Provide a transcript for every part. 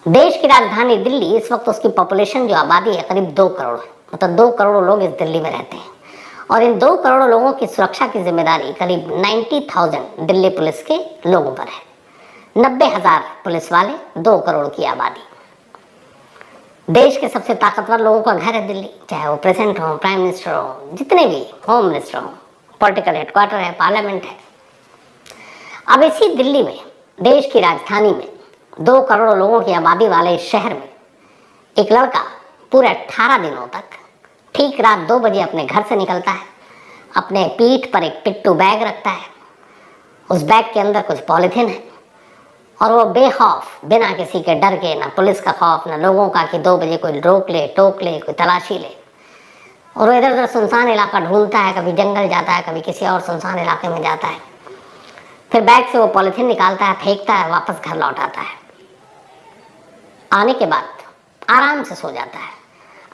देश की राजधानी दिल्ली, इस वक्त उसकी पॉपुलेशन जो आबादी है करीब 2 करोड़ है। मतलब 2 करोड़ लोग इस दिल्ली में रहते हैं और इन 2 करोड़ लोगों की सुरक्षा की जिम्मेदारी करीब 90,000 दिल्ली पुलिस के लोगों पर है। 90,000 पुलिस वाले, 2 करोड़ की आबादी। देश के सबसे ताकतवर लोगों का घर है दिल्ली, चाहे वो प्रेसिडेंट हो, प्राइम मिनिस्टर हो, जितने भी, होम मिनिस्टर हो, पॉलिटिकल हेडक्वार्टर है, पार्लियामेंट है। अब इसी दिल्ली में, देश की राजधानी में, 2 करोड़ लोगों की आबादी वाले इस शहर में एक लड़का पूरे 18 दिनों तक ठीक रात 2 बजे अपने घर से निकलता है, अपने पीठ पर एक पिट्ठू बैग रखता है, उस बैग के अंदर कुछ पॉलिथीन है और वो बेखौफ, बिना किसी के डर के, ना पुलिस का खौफ, ना लोगों का कि 2 बजे कोई रोक ले, टोक ले, कोई तलाशी ले, और वो इधर उधर सुनसान इलाका ढूंढता है, कभी जंगल जाता है, कभी किसी और सुनसान इलाके में जाता है। फिर बैग से वो पॉलिथीन निकालता है, फेंकता है, वापस घर लौट आता है। आने के बाद आराम से सो जाता है।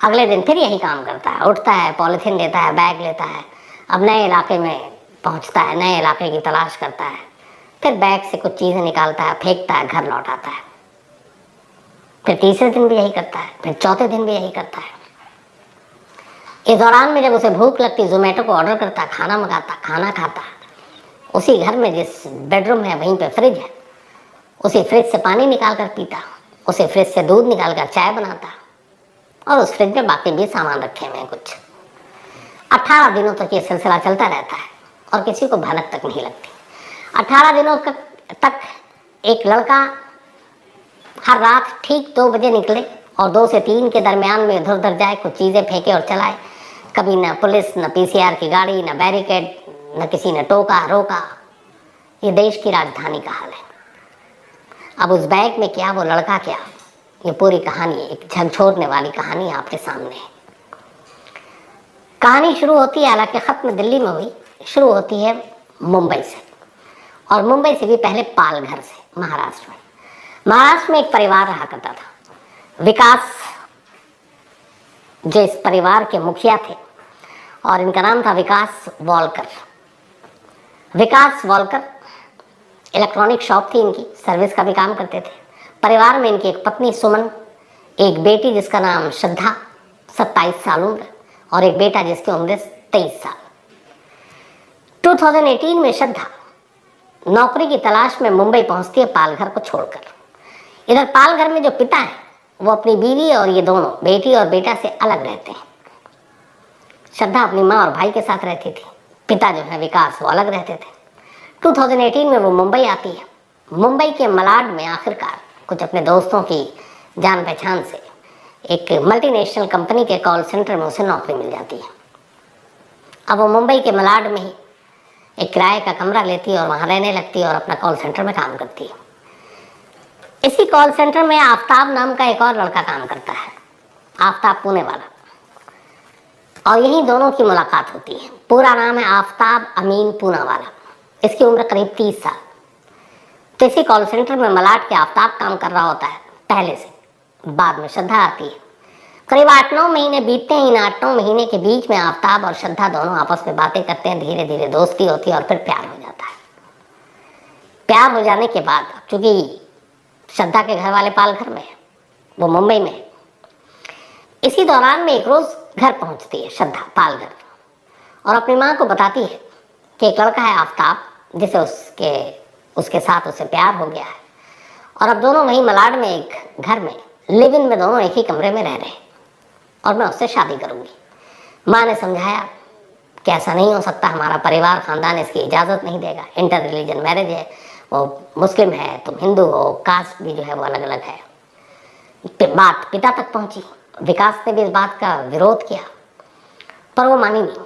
अगले दिन फिर यही काम करता है, उठता है, पॉलिथीन लेता है, बैग लेता है, अब नए इलाके में पहुंचता है, नए इलाके की तलाश करता है, फिर बैग से कुछ चीज़ें निकालता है, फेंकता है, घर लौट आता है। फिर तीसरे दिन भी यही करता है, फिर चौथे दिन भी यही करता है। इस दौरान में जब उसे भूख लगती, जोमेटो को ऑर्डर करता, खाना मंगाता, खाना खाता। उसी घर में जिस बेडरूम है वहीं पे फ्रिज है, उसी फ्रिज से पानी निकाल कर पीता, उसी फ्रिज से दूध निकाल कर चाय बनाता और उस फ्रिज में बाकी भी सामान रखे हुए हैं कुछ। 18 दिनों तक ये सिलसिला चलता रहता है और किसी को भनक तक नहीं लगती। 18 दिनों तक एक लड़का हर रात ठीक 2 बजे निकले और 2 से 3 के दरमियान में इधर उधर जाए, कुछ चीज़ें फेंके और चलाए। कभी न पुलिस, न पीसीआर की गाड़ी, न बैरिकेड, न किसी ने टोका रोका। ये देश की राजधानी का हाल है। अब उस बैग में क्या, वो लड़का क्या, ये पूरी कहानी, एक झकझोरने वाली कहानी आपके सामने है। कहानी शुरू होती है, हालांकि खत्म दिल्ली में हुई, शुरू होती है मुंबई से, और मुंबई से भी पहले पालघर से, महाराष्ट्र में। महाराष्ट्र में एक परिवार रहा करता था, विकास, जो इस परिवार के मुखिया थे और इनका नाम था विकास वॉलकर। विकास वॉलकर इलेक्ट्रॉनिक शॉप थी इनकी, सर्विस का भी काम करते थे। परिवार में इनकी एक पत्नी सुमन, एक बेटी जिसका नाम श्रद्धा 27 साल उम्र, और एक बेटा जिसकी उम्र 23 साल। 2018 में श्रद्धा नौकरी की तलाश में मुंबई पहुंचती है, पालघर को छोड़कर। इधर पालघर में जो पिता है वो अपनी बीवी और ये दोनों, बेटी और बेटा, से अलग रहते हैं। श्रद्धा अपनी माँ और भाई के साथ रहती थी, पिता जो है विकास वो अलग रहते थे। 2018 में वो मुंबई आती है। मुंबई के मलाड में आखिरकार कुछ अपने दोस्तों की जान पहचान से एक मल्टीनेशनल कंपनी के कॉल सेंटर में उसे नौकरी मिल जाती है। अब वो मुंबई के मलाड में ही एक किराए का कमरा लेती है और वहाँ रहने लगती है और अपना कॉल सेंटर में काम करती है। इसी कॉल सेंटर में आफ्ताब नाम का एक और लड़का काम करता है, आफ्ताब पुणे वाला, और यही दोनों की मुलाकात होती है। पूरा नाम है आफ्ताब अमीन पूनावाला। इसकी उम्र करीब 30 साल। तो इसी कॉल सेंटर में मलाड के आफ्ताब काम कर रहा होता है पहले से। बाद में श्रद्धा आती है। करीब 8-9 महीने बीतते हैं। इन 8-9 महीने के बीच में आफ्ताब और श्रद्धा दोनों आपस में बातें करते हैं, धीरे धीरे दोस्ती होती है और फिर प्यार हो जाता है। प्यार हो जाने के बाद, चूंकि श्रद्धा के घर वाले पालघर में, वो मुंबई में, इसी दौरान में एक रोज घर पहुंचती है श्रद्धा पालघर और अपनी माँ को बताती है कि एक लड़का है आफ्ताब, जिसे उसके साथ उसे प्यार हो गया है और अब दोनों वहीं मलाड में एक घर में, लिव इन में, दोनों एक ही कमरे में रह रहे हैं और मैं उससे शादी करूंगी। माँ ने समझाया कि ऐसा नहीं हो सकता, हमारा परिवार, खानदान इसकी इजाज़त नहीं देगा, इंटर रिलीजन मैरिज है, वो मुस्लिम है, तुम हिंदू हो, कास्ट भी जो है वो अलग अलग है। बात पिता तक पहुंची। विकास ने भी इस बात का विरोध किया पर वो मानी नहीं।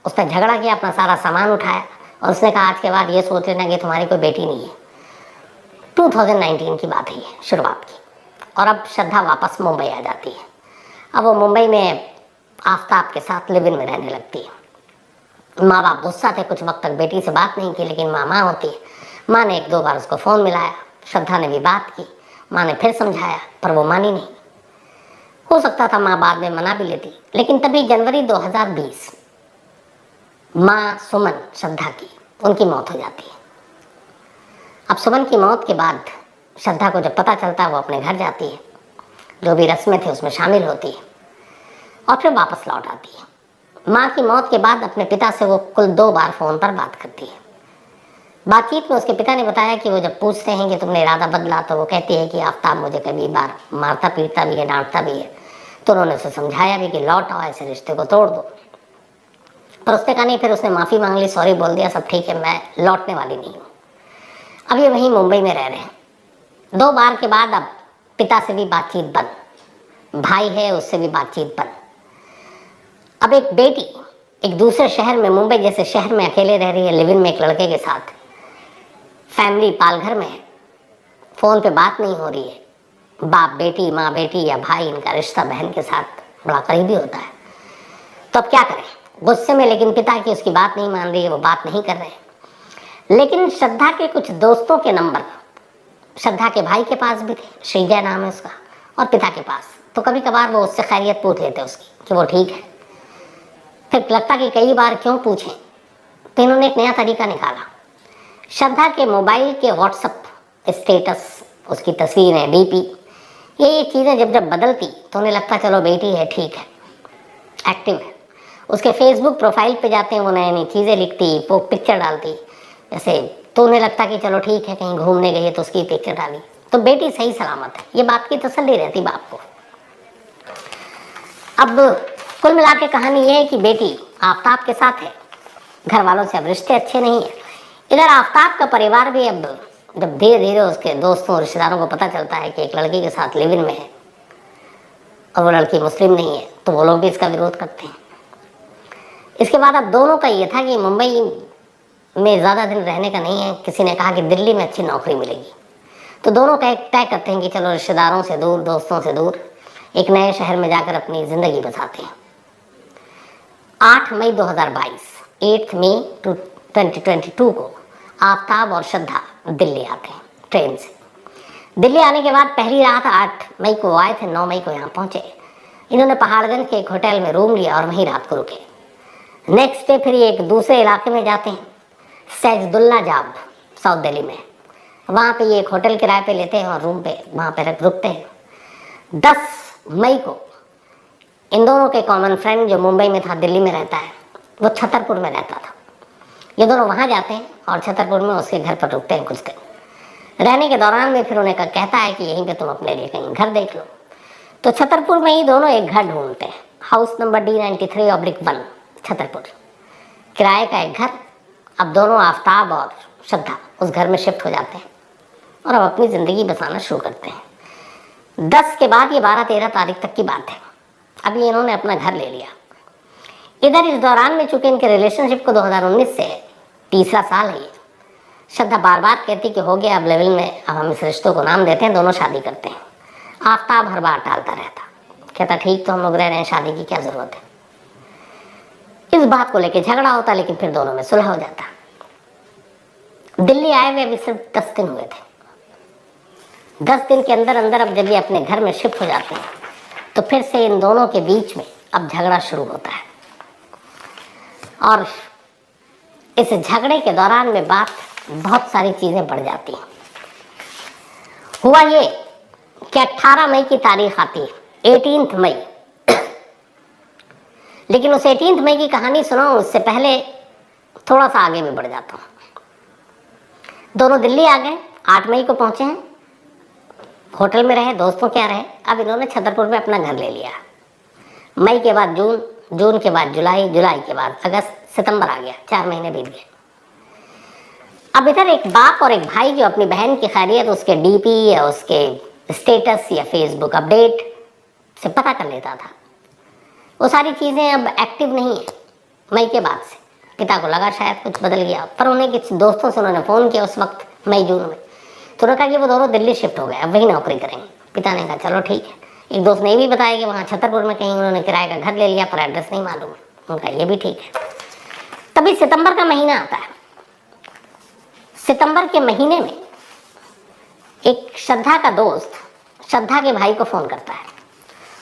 उसने झगड़ा किया, अपना सारा सामान उठाया और उसने कहा आज के बाद ये सोच लेना कि तुम्हारी कोई बेटी नहीं है। 2019 की बात है, शुरुआत की। और अब श्रद्धा वापस मुंबई आ जाती है। अब वो मुंबई में आफ्ताब के साथ लिव इन में रहने लगती है। माँ बाप गुस्सा थे, कुछ वक्त तक बेटी से बात नहीं की, लेकिन माँ होती है। माँ ने 1-2 बार उसको फ़ोन मिलाया, श्रद्धा ने भी बात की, माँ ने फिर समझाया पर वो मानी नहीं। हो सकता था माँ बाद में मना भी लेती, लेकिन तभी जनवरी 2020 माँ सुमन, श्रद्धा की, उनकी मौत हो जाती है। अब सुमन की मौत के बाद श्रद्धा को जब पता चलता है वो अपने घर जाती है, जो भी रस्में थी उसमें शामिल होती है और फिर वापस लौट आती है। माँ की मौत के बाद अपने पिता से वो कुल 2 बार फ़ोन पर बात करती है। बातचीत में उसके पिता ने बताया कि वो जब पूछते हैं कि तुमने इरादा बदला तो वो कहती है कि आफ्ताब मुझे कभी बार मारता पीटता भी है, डांटता भी है। तो उन्होंने उसे समझाया भी कि लौट आओ, ऐसे रिश्ते को तोड़ दो। पर उसने कहा नहीं, फिर उसने माफ़ी मांग ली, सॉरी बोल दिया, सब ठीक है, मैं लौटने वाली नहीं हूँ। अब ये वहीं मुंबई में रह रहे हैं। 2 बार के बाद अब पिता से भी बातचीत बंद, भाई है उससे भी बातचीत बंद। अब एक बेटी एक दूसरे शहर में, मुंबई जैसे शहर में अकेले रह रही है, लिव इन में एक लड़के के साथ, फैमिली पालघर में है, फ़ोन पे बात नहीं हो रही है। बाप बेटी, माँ बेटी या भाई, इनका रिश्ता बहन के साथ बड़ा करीबी होता है। तो अब क्या करें? गुस्से में लेकिन पिता की उसकी बात नहीं मान रही है, वो बात नहीं कर रहे हैं। लेकिन श्रद्धा के कुछ दोस्तों के नंबर श्रद्धा के भाई के पास भी थे, श्रीजय नाम है उसका, और पिता के पास। तो कभी कभार वो उससे खैरियत पूछ लेते उसकी कि वो ठीक है। फिर लगता कि कई बार क्यों पूछें, तो इन्होंने एक नया तरीका निकाला। श्रद्धा के मोबाइल के व्हाट्सएप स्टेटस, उसकी तस्वीरें, डीपी, ये चीज़ें जब जब बदलती तो उन्हें लगता चलो बेटी है, ठीक है, एक्टिव है। उसके फेसबुक प्रोफाइल पे जाते हैं, वो नई नई चीज़ें लिखती, वो पिक्चर डालती जैसे, तो उन्हें लगता कि चलो ठीक है, कहीं घूमने गई है तो उसकी पिक्चर डाली, तो बेटी सही सलामत है, ये बात की तसल्ली रहती बाप को। अब कुल मिला के कहानी ये है कि बेटी आफ्ताब के साथ है, घर वालों से अब रिश्ते अच्छे नहीं है। इधर आफ्ताब का परिवार भी अब जब धीरे धीरे उसके दोस्तों रिश्तेदारों को पता चलता है कि एक लड़की के साथ लिव इन में है और वो लड़की मुस्लिम नहीं है, तो वो लोग भी इसका विरोध करते हैं। इसके बाद अब दोनों का ये था कि मुंबई में ज़्यादा दिन रहने का नहीं है। किसी ने कहा कि दिल्ली में अच्छी नौकरी मिलेगी, तो दोनों का एक तय करते हैं कि चलो रिश्तेदारों से दूर, दोस्तों से दूर, एक नए शहर में जाकर अपनी ज़िंदगी बसाते हैं। 8 मई 2022, 8 मई 2022 को आफ्ताब और श्रद्धा दिल्ली आते हैं ट्रेन से। दिल्ली आने के बाद पहली रात 8 मई को आए थे, 9 मई को यहाँ पहुँचे। इन्होंने पहाड़गंज के एक होटल में रूम लिया और वहीं रात को रुके। नेक्स्ट डे फिर ये एक दूसरे इलाके में जाते हैं, सैजुद्दौला जाब, साउथ दिल्ली में। वहाँ पे ये एक होटल किराए पे लेते हैं और रूम पे वहाँ पे रुकते हैं। 10 मई को इन दोनों के कॉमन फ्रेंड जो मुंबई में था, दिल्ली में रहता है, वो छतरपुर में रहता था, ये दोनों वहाँ जाते हैं और छतरपुर में उसके घर पर रुकते हैं कुछ दिन। रहने के दौरान में फिर उन्हें कहता है कि यहीं पे तुम अपने लिए कहीं घर देख लो। तो छतरपुर में ही दोनों एक घर ढूंढते हैं, हाउस नंबर D93/1 छतरपुर, किराए का एक घर। अब दोनों आफ्ताब और श्रद्धा उस घर में शिफ्ट हो जाते हैं और अब अपनी ज़िंदगी बसाना शुरू करते हैं। 10 के बाद ये 12-13 तारीख तक की बात है। अब ये इन्होंने अपना घर ले लिया। इधर इस दौरान में चूँकि इनके रिलेशनशिप को 2019 से तीसरा साल है, श्रद्धा बार बार कहती कि हो गया अब लेवल में, अब हम इस रिश्तों को नाम देते हैं, दोनों शादी करते हैं। आफ्ताब हर बार टालता रहता, कहता ठीक तो हम लोग रह रहे हैं, शादी की क्या ज़रूरत है। इस बात को लेकर झगड़ा होता, लेकिन फिर दोनों में सुलह हो जाता। दिल्ली आए हुए अभी सिर्फ 10 दिन हुए थे। 10 दिन के अंदर अंदर अब जब ये अपने घर में शिफ्ट हो जाते हैं तो फिर से इन दोनों के बीच में अब झगड़ा शुरू होता है। और इस झगड़े के दौरान में बात बहुत सारी चीज़ें बढ़ जाती हैं। हुआ ये कि 18 मई की तारीख आती है, 18 मई। लेकिन उस 18 मई की कहानी सुनाऊं उससे पहले थोड़ा सा आगे में बढ़ जाता हूँ। दोनों दिल्ली आ गए, 8 मई को पहुँचे हैं, होटल में रहे, दोस्तों क्या रहे। अब इन्होंने छतरपुर में अपना घर ले लिया। मई के बाद जून, जून के बाद जुलाई, जुलाई के बाद अगस्त, सितंबर आ गया, 4 महीने बीत गए। अब इधर एक बाप और एक भाई जो अपनी बहन की खैरियत उसके डीपी या उसके स्टेटस या फेसबुक अपडेट से पता कर लेता था, वो सारी चीज़ें अब एक्टिव नहीं है मई के बाद से। पिता को लगा शायद कुछ बदल गया, पर उन्हें कुछ दोस्तों से उन्होंने फ़ोन किया उस वक्त मई जून में, तो उन्होंने कहा कि वो दोनों दिल्ली शिफ्ट हो गए, अब वही नौकरी करेंगे। पिता ने कहा चलो ठीक है। एक दोस्त ने भी बताया कि वहाँ छतरपुर में कहीं उन्होंने किराए का घर ले लिया, पर एड्रेस नहीं मालूम। उनका ये भी ठीक है। तभी सितंबर का महीना आता है। सितंबर के महीने में एक श्रद्धा का दोस्त श्रद्धा के भाई को फ़ोन करता है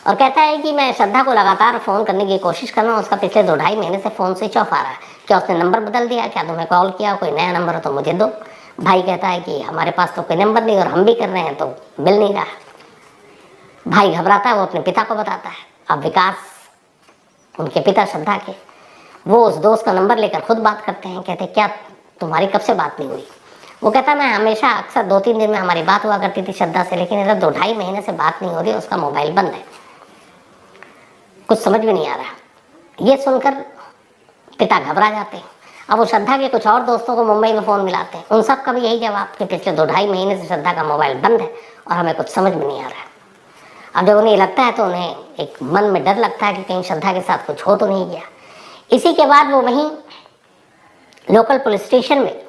और कहता है कि मैं श्रद्धा को लगातार फ़ोन करने की कोशिश कर रहा हूँ, उसका पिछले 2-2.5 महीने से फ़ोन स्विच ऑफ आ रहा है। क्या उसने नंबर बदल दिया, क्या तुम्हें कॉल किया, कोई नया नंबर हो तो मुझे दो, भाई कहता है कि हमारे पास तो कोई नंबर नहीं और हम भी कर रहे हैं तो मिल नहीं रहा। भाई घबराता है, वो अपने पिता को बताता है। अब विकास, उनके पिता श्रद्धा के, वो उस दोस्त का नंबर लेकर खुद बात करते हैं। कहते क्या तुम्हारी कब से बात नहीं हुई? वो कहता मैं हमेशा अक्सर 2-3 दिन में हमारी बात हुआ करती थी श्रद्धा से, लेकिन इधर 2-2.5 महीने से बात नहीं हो रही, उसका मोबाइल बंद है, कुछ समझ में नहीं आ रहा। ये सुनकर पिता घबरा जाते हैं। अब वो श्रद्धा के कुछ और दोस्तों को मुंबई में फ़ोन मिलाते हैं, उन सब का भी यही जवाब कि पिछले 2-2.5 महीने से श्रद्धा का मोबाइल बंद है और हमें कुछ समझ में नहीं आ रहा है। अब जब उन्हें लगता है तो उन्हें एक मन में डर लगता है कि कहीं श्रद्धा के साथ कुछ हो तो नहीं गया। इसी के बाद वो वहीं लोकल पुलिस स्टेशन में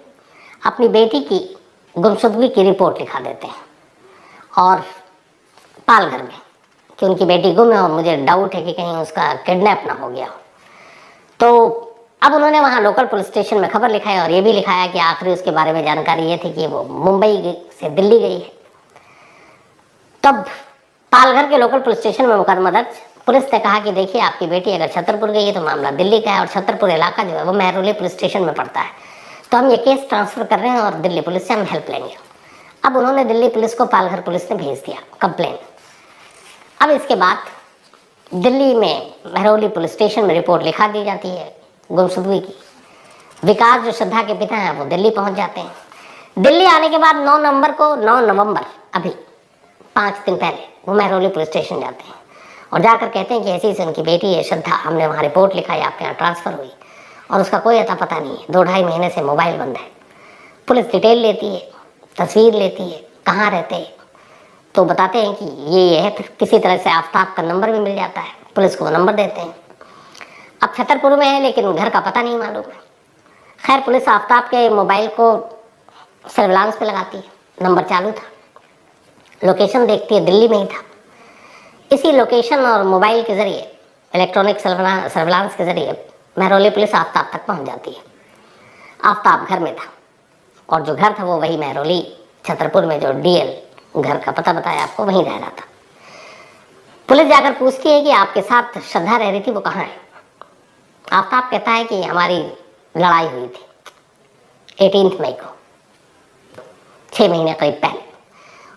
अपनी बेटी की गुमशुदगी की रिपोर्ट लिखा देते हैं और पालघर में कि उनकी बेटी गुम है और मुझे डाउट है कि कहीं उसका किडनैप ना हो गया हो। तो अब उन्होंने वहाँ लोकल पुलिस स्टेशन में खबर लिखाई और ये भी लिखाया कि आखिरी उसके बारे में जानकारी ये थी कि वो मुंबई से दिल्ली गई है। तब पालघर के लोकल पुलिस स्टेशन में मुकदमा दर्ज। पुलिस ने कहा कि देखिए आपकी बेटी अगर छतरपुर गई है तो मामला दिल्ली का है और छतरपुर इलाका जो है वो महरौली पुलिस स्टेशन में पड़ता है, तो हम ये केस ट्रांसफ़र कर रहे हैं और दिल्ली पुलिस से हम हेल्प लेंगे। अब उन्होंने दिल्ली पुलिस को पालघर पुलिस ने भेज दिया कंप्लेन। अब इसके बाद दिल्ली में महरौली पुलिस स्टेशन में रिपोर्ट लिखा दी जाती है गुमशुदगी की। विकास जो श्रद्धा के पिता हैं वो दिल्ली पहुंच जाते हैं। दिल्ली आने के बाद 9 नवंबर अभी 5 दिन पहले वो महरौली पुलिस स्टेशन जाते हैं और जाकर कहते हैं कि ऐसी से उनकी बेटी है श्रद्धा, हमने वहाँ रिपोर्ट लिखा है, आपके यहाँ ट्रांसफ़र हुई और उसका कोई अता पता नहीं है, 2-2.5 महीने से मोबाइल बंद है। पुलिस डिटेल लेती है, तस्वीर लेती है, कहाँ रहते हैं, तो बताते हैं कि ये है। फिर किसी तरह से आफ्ताब का नंबर भी मिल जाता है, पुलिस को वो नंबर देते हैं। अब छतरपुर में है लेकिन घर का पता नहीं मालूम है। खैर पुलिस आफ्ताब के मोबाइल को सर्विलांस पे लगाती है, नंबर चालू था, लोकेशन देखती है दिल्ली में ही था। इसी लोकेशन और मोबाइल के ज़रिए, इलेक्ट्रॉनिक सर्विलांस के ज़रिए महरौली पुलिस आफ्ताब तक पहुंच जाती है। आफ्ताब घर में था और जो घर था वो वही महरौली छतरपुर में जो DL घर का पता बताया आपको, वहीं रह रहा था। पुलिस जाकर पूछती है कि आपके साथ श्रद्धा रह रही थी, वो कहाँ है? आफ्ताब कहता है कि हमारी लड़ाई हुई थी 18 मई को, 6 महीने करीब पहले,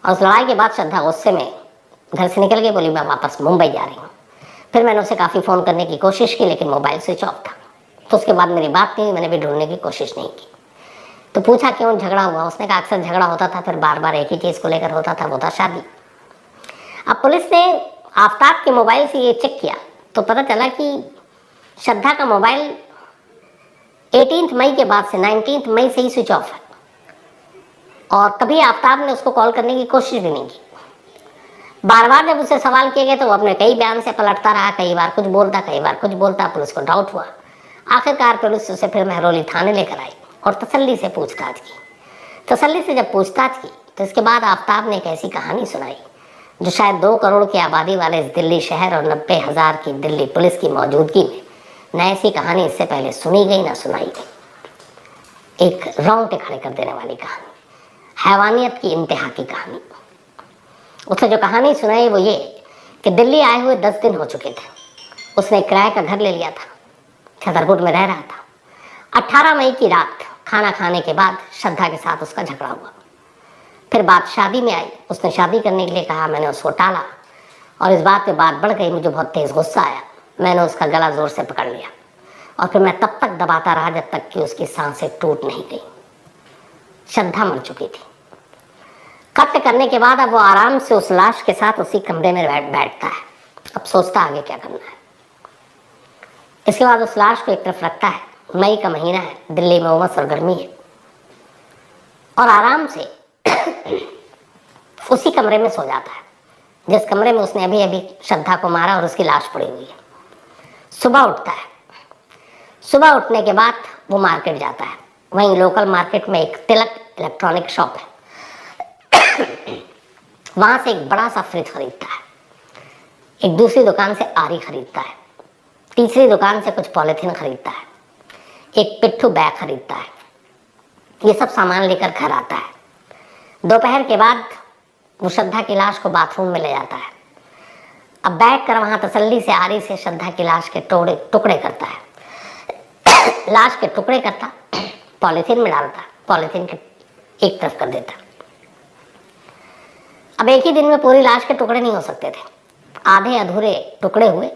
और उस लड़ाई के बाद श्रद्धा गुस्से में घर से निकल के बोली मैं वापस मुंबई जा रही हूँ। फिर मैंने उसे काफ़ी फ़ोन करने की कोशिश की लेकिन मोबाइल स्विच ऑफ था, तो उसके बाद मेरी बात नहीं हुई, मैंने भी ढूंढने की कोशिश नहीं की। तो पूछा क्यों झगड़ा हुआ? उसने कहा अक्सर झगड़ा होता था, फिर बार बार एक ही चीज़ को लेकर होता था, वो था शादी। अब पुलिस ने आफ्ताब के मोबाइल से ये चेक किया तो पता चला कि श्रद्धा का मोबाइल 18 मई के बाद से 19 मई से ही स्विच ऑफ है और कभी आफ्ताब ने उसको कॉल करने की कोशिश भी नहीं की। बार बार जब उससे सवाल किए गए तो वो अपने कई बयान से पलटता रहा, कई बार कुछ बोलता, कई बार कुछ बोलता। पुलिस को डाउट हुआ। आखिरकार पुलिस उसे फिर महरौली थाने लेकर आई और तसल्ली से पूछताछ की। तसल्ली से जब पूछताछ की तो इसके बाद आफ्ताब ने एक ऐसी कहानी सुनाई जो शायद 2 करोड़ की आबादी वाले इस दिल्ली शहर और 90,000 की दिल्ली पुलिस की मौजूदगी में न ऐसी कहानी इससे पहले सुनी गई ना सुनाई गई। एक रोंगटे खड़े कर देने वाली कहानी, हैवानियत की इंतहा की कहानी। उसने जो कहानी सुनाई वो ये कि दिल्ली आए हुए 10 दिन हो चुके थे। उसने किराए का घर ले लिया था, छतरपुर में रह रहा था। 18 मई की रात खाना खाने के बाद श्रद्धा के साथ उसका झगड़ा हुआ। फिर बात शादी में आई, उसने शादी करने के लिए कहा, मैंने उसको टाला और इस बात पे बात बढ़ गई। मुझे बहुत तेज़ गुस्सा आया, मैंने उसका गला ज़ोर से पकड़ लिया और फिर मैं तब तक दबाता रहा जब तक कि उसकी सांसें टूट नहीं गई। श्रद्धा मर चुकी थी। कत्ल करने के बाद अब वो आराम से उस लाश के साथ उसी कमरे में बैठता है। अब सोचता आगे क्या करना है। इसके बाद उस लाश को एक तरफ रखता है। मई का महीना है, दिल्ली में उमस और गर्मी है और आराम से उसी कमरे में सो जाता है जिस कमरे में उसने अभी अभी श्रद्धा को मारा और उसकी लाश पड़ी हुई है। सुबह उठता है। सुबह उठने के बाद वो मार्केट जाता है। वहीं लोकल मार्केट में एक तिलक इलेक्ट्रॉनिक शॉप है, वहाँ से एक बड़ा सा फ्रिज खरीदता है। एक दूसरी दुकान से आरी खरीदता है। तीसरी दुकान से कुछ पॉलीथीन खरीदता है। एक पिट्ठू बैग खरीदता है। ये सब सामान लेकर घर आता है। दोपहर के बाद वो श्रद्धा की लाश को बाथरूम में ले जाता है। अब बैठ कर वहाँ तसल्ली से आरी से श्रद्धा की लाश के टुकड़े करता है। लाश के टुकड़े करता, पॉलीथीन में डालता, पॉलीथीन के एक तरफ कर देता। अब एक ही दिन में पूरी लाश के टुकड़े नहीं हो सकते थे, आधे अधूरे टुकड़े हुए।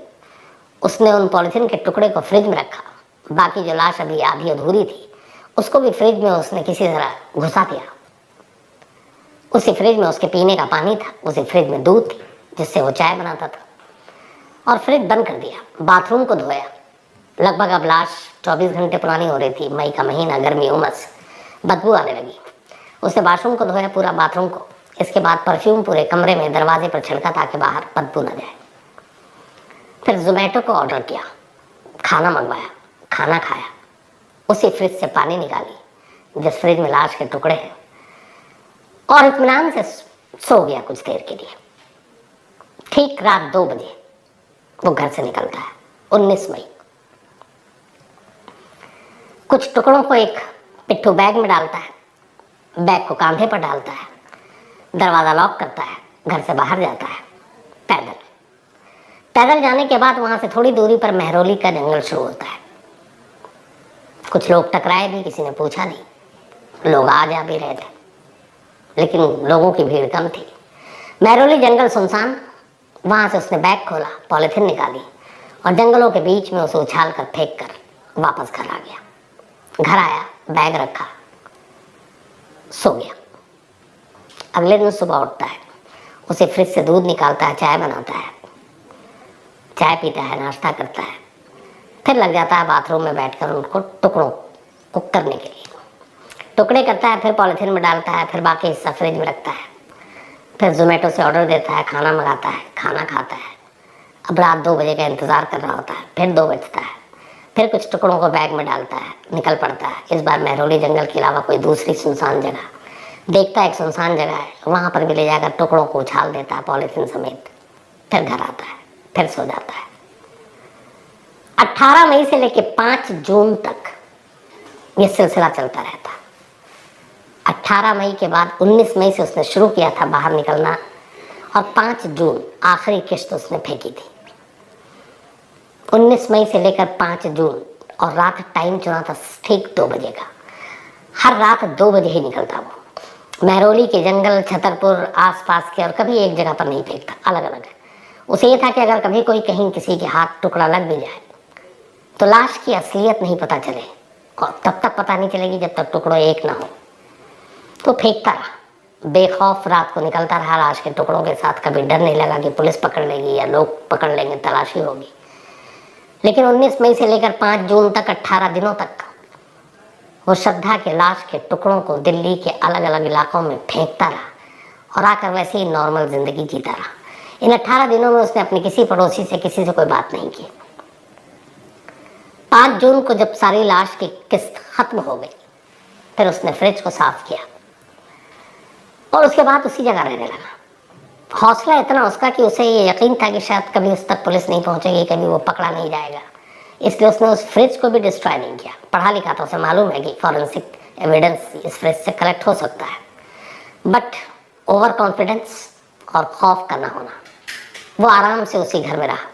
उसने उन पॉलिथीन के टुकड़े को फ्रिज में रखा, बाकी जो लाश अभी आधी अधूरी थी उसको भी फ्रिज में उसने किसी तरह घुसा दिया। उसी फ्रिज में उसके पीने का पानी था, उसी फ्रिज में दूध थी जिससे वो चाय बनाता था, और फ्रिज बंद कर दिया। बाथरूम को धोया। लगभग अब लाश 24 घंटे पुरानी हो रही थी, मई का महीना, गर्मी, उमस, बदबू आने लगी। उसने बाथरूम को धोया, पूरा बाथरूम को। इसके बाद परफ्यूम पूरे कमरे में दरवाजे पर छिड़का ताकि बाहर बदबू न जाए। फिर जोमेटो को ऑर्डर किया, खाना मंगवाया, खाना खाया, उसी फ्रिज से पानी निकाली जिस फ्रिज में लाश के टुकड़े हैं, और इत्मीनान से सो गया कुछ देर के लिए। ठीक रात 2 बजे वो घर से निकलता है, 19 मई। कुछ टुकड़ों को एक पिट्ठू बैग में डालता है, बैग को कांधे पर डालता है, दरवाज़ा लॉक करता है, घर से बाहर जाता है पैदल। पैदल जाने के बाद वहाँ से थोड़ी दूरी पर महरौली का जंगल शुरू होता है। कुछ लोग टकराए भी, किसी ने पूछा नहीं, लोग आ जा भी रहे थे, लेकिन लोगों की भीड़ कम थी। महरौली जंगल सुनसान। वहाँ से उसने बैग खोला, पॉलिथीन निकाली और जंगलों के बीच में उसे उछाल कर फेंक कर वापस घर आ गया। घर आया, बैग रखा, सो गया। अगले दिन सुबह उठता है, उसे फ्रिज से दूध निकालता है, चाय बनाता है, चाय पीता है, नाश्ता करता है, फिर लग जाता है बाथरूम में बैठकर उनको टुकड़ों को करने के लिए। टुकड़े करता है, फिर पॉलिथीन में डालता है, फिर बाकी हिस्सा फ्रिज में रखता है, फिर जोमेटो से ऑर्डर देता है, खाना मंगाता है, खाना खाता है। अब रात 2 बजे का इंतज़ार कर रहा होता है, फिर 2 बजता है, फिर कुछ टुकड़ों को बैग में डालता है, निकल पड़ता है। इस बार महरौली जंगल के अलावा कोई दूसरी सुनसान जगह देखता है, एक सुनसान जगह है, वहाँ पर भी ले जाकर टुकड़ों को उछाल देता है पॉलिथीन समेत। फिर घर आता है, फिर सो जाता है। 18 मई से लेकर 5 जून तक ये सिलसिला चलता रहता। 18 मई के बाद 19 मई से उसने शुरू किया था बाहर निकलना, और 5 जून आखिरी किश्त उसने फेंकी थी। 19 मई से लेकर 5 जून, और रात टाइम चुना था ठीक 2 बजे का। हर रात 2 बजे ही निकलता वो। महरौली के जंगल, छतरपुर, आसपास के, और कभी एक जगह पर नहीं फेंकता, अलग अलग। उसे ये था कि अगर कभी कोई कहीं किसी के हाथ टुकड़ा लग भी जाए तो लाश की असलियत नहीं पता चले, और तब तक पता नहीं चलेगी जब तक टुकड़ों एक ना हो। तो फेंकता रहा, बेखौफ रात को निकलता रहा लाश के टुकड़ों के साथ। कभी डर नहीं लगा कि पुलिस पकड़ लेगी या लोग पकड़ लेंगे, तलाशी होगी। लेकिन 19 मई से लेकर 5 जून तक, 18 दिनों तक वो श्रद्धा के लाश के टुकड़ों को दिल्ली के अलग अलग इलाकों में फेंकता रहा, और आकर वैसे ही नॉर्मल जिंदगी जीता रहा। इन 18 दिनों में उसने अपने किसी पड़ोसी से, किसी से कोई बात नहीं की। 5 जून को जब सारी लाश की किस्त खत्म हो गई, फिर उसने फ्रिज को साफ किया, और उसके बाद उसी जगह रहने लगा। हौसला इतना उसका कि उसे ये यकीन था कि शायद कभी उस तक पुलिस नहीं पहुंचेगी, कभी वो पकड़ा नहीं जाएगा, इसलिए उसने उस फ्रिज को भी डिस्ट्रॉय नहीं किया। पढ़ा लिखा था, उसे मालूम है कि फॉरेंसिक एविडेंस इस फ्रिज से कलेक्ट हो सकता है, बट ओवर कॉन्फिडेंस और खौफ का ना होना। वो आराम से उसी घर में रहा।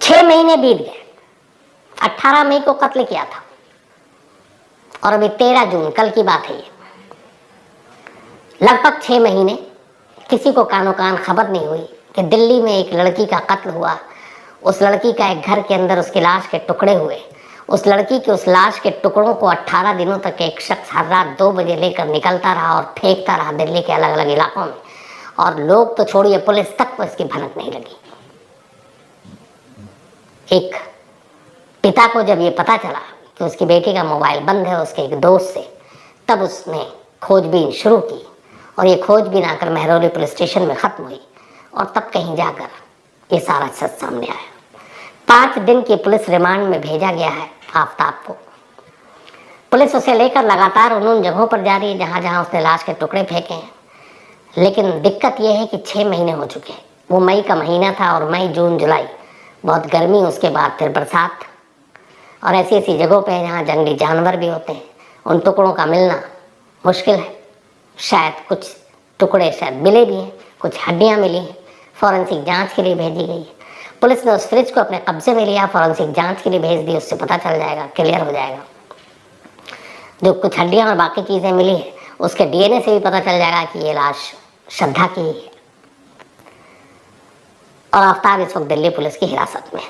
6 महीने बीत गए। 18 मई को कत्ल किया था, और अभी 13 जून, कल की बात है ये। लगभग 6 महीने किसी को कानो कान खबर नहीं हुई कि दिल्ली में एक लड़की का कत्ल हुआ। उस लड़की का एक घर के अंदर उसकी लाश के टुकड़े हुए। उस लड़की के उस लाश के टुकड़ों को 18 दिनों तक एक शख्स हर रात 2 बजे लेकर निकलता रहा और फेंकता रहा दिल्ली के अलग अलग इलाकों में, और लोग तो छोड़िए, पुलिस तक को इसकी भनक नहीं लगी। एक पिता को जब ये पता चला कि उसकी बेटी का मोबाइल बंद है उसके एक दोस्त से, तब उसने खोजबीन शुरू की, और ये खोजबीन आकर महरौली पुलिस स्टेशन में ख़त्म हुई, और तब कहीं जाकर ये सारा सच सामने आया। 5 दिन की पुलिस रिमांड में भेजा गया है आफ्ताब को। पुलिस उसे लेकर लगातार उन जगहों पर जा रही है जहाँ जहाँ उसने लाश के टुकड़े फेंके हैं, लेकिन दिक्कत यह है कि 6 महीने हो चुके हैं। वो मई का महीना था, और मई, जून, जुलाई बहुत गर्मी, उसके बाद फिर बरसात, और ऐसी ऐसी जगहों पे जहाँ जंगली जानवर भी होते हैं, उन टुकड़ों का मिलना मुश्किल है। शायद कुछ टुकड़े शायद मिले भी हैं, कुछ हड्डियाँ मिली हैं, फॉरेंसिक जांच के लिए भेजी गई है। पुलिस ने उस फ्रिज को अपने कब्जे में लिया, फॉरेंसिक जांच के लिए भेज दी, उससे पता चल जाएगा, क्लियर हो जाएगा। जो कुछ हड्डियाँ और बाकी चीज़ें मिली हैं उसके डीएनए से भी पता चल जाएगा कि ये लाश श्रद्धा की है। और आफ्ताब इस वक्त दिल्ली पुलिस की हिरासत में है।